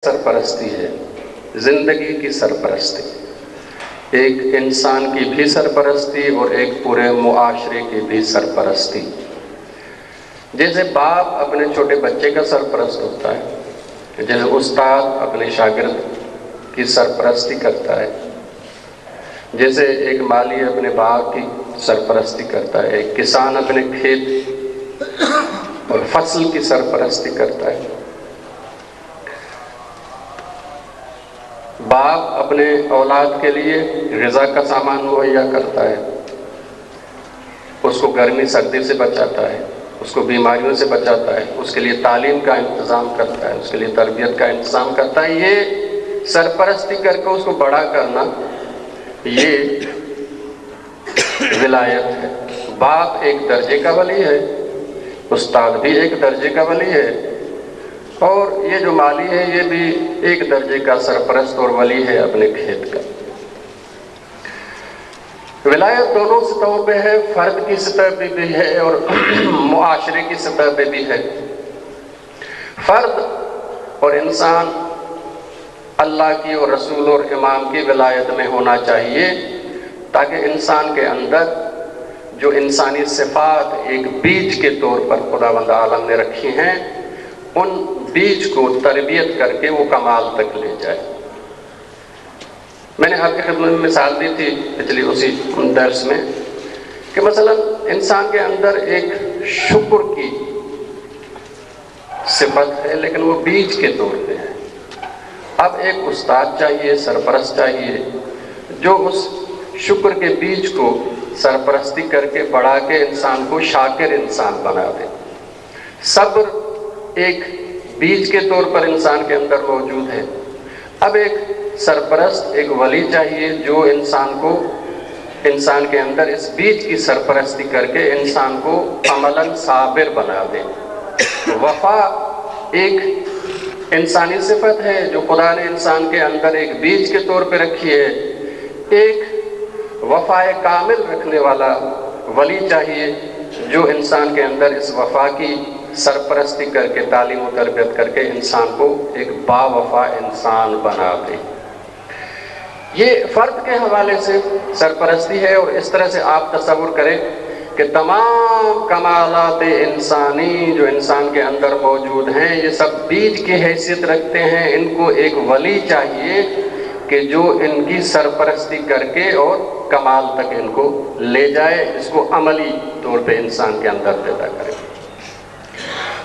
سرپرستی ہے، زندگی کی سرپرستی، ایک انسان کی بھی سرپرستی اور ایک پورے معاشرے کی بھی سرپرستی۔ جیسے باپ اپنے چھوٹے بچے کا سرپرست ہوتا ہے، جیسے استاد اپنے شاگرد کی سرپرستی کرتا ہے، جیسے ایک مالی اپنے باغ کی سرپرستی کرتا ہے، ایک کسان اپنے کھیت اور فصل کی سرپرستی کرتا ہے، باپ اپنے اولاد کے لیے غذا کا سامان مہیا کرتا ہے، اس کو گرمی سردی سے بچاتا ہے، اس کو بیماریوں سے بچاتا ہے، اس کے لیے تعلیم کا انتظام کرتا ہے، اس کے لیے تربیت کا انتظام کرتا ہے۔ یہ سرپرستی کر کے اس کو بڑا کرنا، یہ ولایت ہے۔ باپ ایک درجے کا ولی ہے، استاد بھی ایک درجے کا ولی ہے، اور یہ جو مالی ہے یہ بھی ایک درجے کا سرپرست اور ولی ہے اپنے کھیت کا۔ ولایت دونوں سطحوں پہ ہے، فرد کی سطح پہ بھی ہے اور معاشرے کی سطح پہ بھی ہے۔ فرد اور انسان اللہ کی اور رسول اور امام کی ولایت میں ہونا چاہیے، تاکہ انسان کے اندر جو انسانی صفات ایک بیج کے طور پر خداوند عالم نے رکھی ہیں، ان بیج کو تربیت کر کے وہ کمال تک لے جائے۔ میں نے آپ کی خدمت میں مثال دی تھی پچھلی اسی درس میں کہ مثلا انسان کے اندر ایک شکر کی صفت ہے، لیکن وہ بیج کے طور پہ ہے۔ اب ایک استاد چاہیے، سرپرست چاہیے، جو اس شکر کے بیج کو سرپرستی کر کے بڑھا کے انسان کو شاکر انسان بنا دے۔ صبر ایک بیج کے طور پر انسان کے اندر موجود ہے۔ اب ایک سرپرست، ایک ولی چاہیے جو انسان کے اندر اس بیج کی سرپرستی کر کے انسان کو عملاً صابر بنا دے۔ وفا ایک انسانی صفت ہے جو خدا نے انسان کے اندر ایک بیج کے طور پہ رکھی ہے۔ ایک وفا کامل رکھنے والا ولی چاہیے جو انسان کے اندر اس وفا کی سرپرستی کر کے تعلیم و تربیت کر کے انسان کو ایک با وفا انسان بنا دے۔ یہ فرد کے حوالے سے سرپرستی ہے، اور اس طرح سے آپ تصور کریں کہ تمام کمالات انسانی جو انسان کے اندر موجود ہیں یہ سب بیج کی حیثیت رکھتے ہیں۔ ان کو ایک ولی چاہیے کہ جو ان کی سرپرستی کر کے اور کمال تک ان کو لے جائے، اس کو عملی طور پہ انسان کے اندر پیدا کرے۔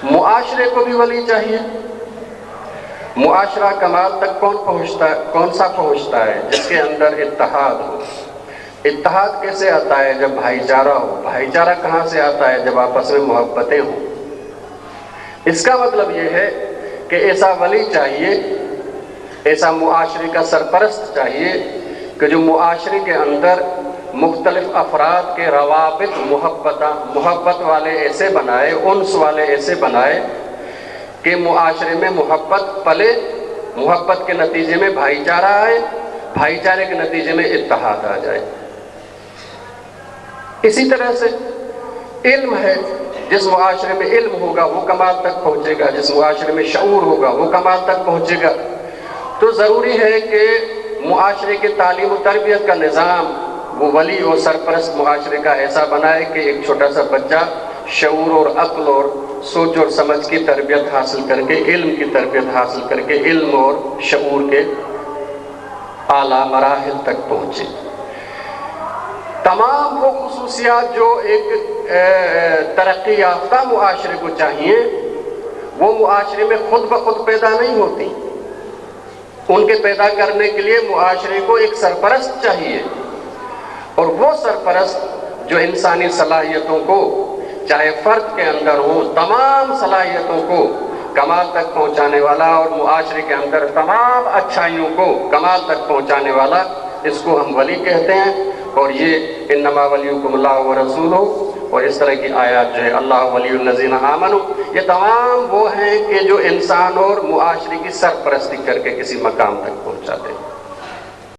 معاشرے کو بھی ولی چاہیے۔ معاشرہ کمال تک کون سا پہنچتا ہے؟ جس کے اندر اتحاد ہو۔ اتحاد کیسے آتا ہے؟ جب بھائی چارہ ہو۔ بھائی چارہ کہاں سے آتا ہے؟ جب آپس میں محبتیں ہوں۔ اس کا مطلب یہ ہے کہ ایسا ولی چاہیے، ایسا معاشرے کا سرپرست چاہیے کہ جو معاشرے کے اندر مختلف افراد کے روابط محبت والے ایسے بنائے، انس والے ایسے بنائے کہ معاشرے میں محبت پلے، محبت کے نتیجے میں بھائی چارہ آئے، بھائی چارے کے نتیجے میں اتحاد آ جائے۔ اسی طرح سے علم ہے، جس معاشرے میں علم ہوگا وہ کمال تک پہنچے گا، جس معاشرے میں شعور ہوگا وہ کمال تک پہنچے گا۔ تو ضروری ہے کہ معاشرے کے تعلیم و تربیت کا نظام وہ ولی اور سرپرست معاشرے کا ایسا بنائے کہ ایک چھوٹا سا بچہ شعور اور عقل اور سوچ اور سمجھ کی تربیت حاصل کر کے، علم کی تربیت حاصل کر کے علم اور شعور کے اعلیٰ مراحل تک پہنچے۔ تمام وہ خصوصیات جو ایک ترقی یافتہ معاشرے کو چاہیے، وہ معاشرے میں خود بخود پیدا نہیں ہوتی۔ ان کے پیدا کرنے کے لیے معاشرے کو ایک سرپرست چاہیے، اور وہ سرپرست جو انسانی صلاحیتوں کو، چاہے فرد کے اندر ہو، تمام صلاحیتوں کو کمال تک پہنچانے والا، اور معاشرے کے اندر تمام اچھائیوں کو کمال تک پہنچانے والا، اس کو ہم ولی کہتے ہیں۔ اور یہ انما ولیکم اللہ ورسولہ اور اس طرح کی آیات جو ہے اللہ ولی الذین آمنوا، یہ تمام وہ ہیں کہ جو انسان اور معاشرے کی سرپرستی کر کے کسی مقام تک پہنچاتے ہیں۔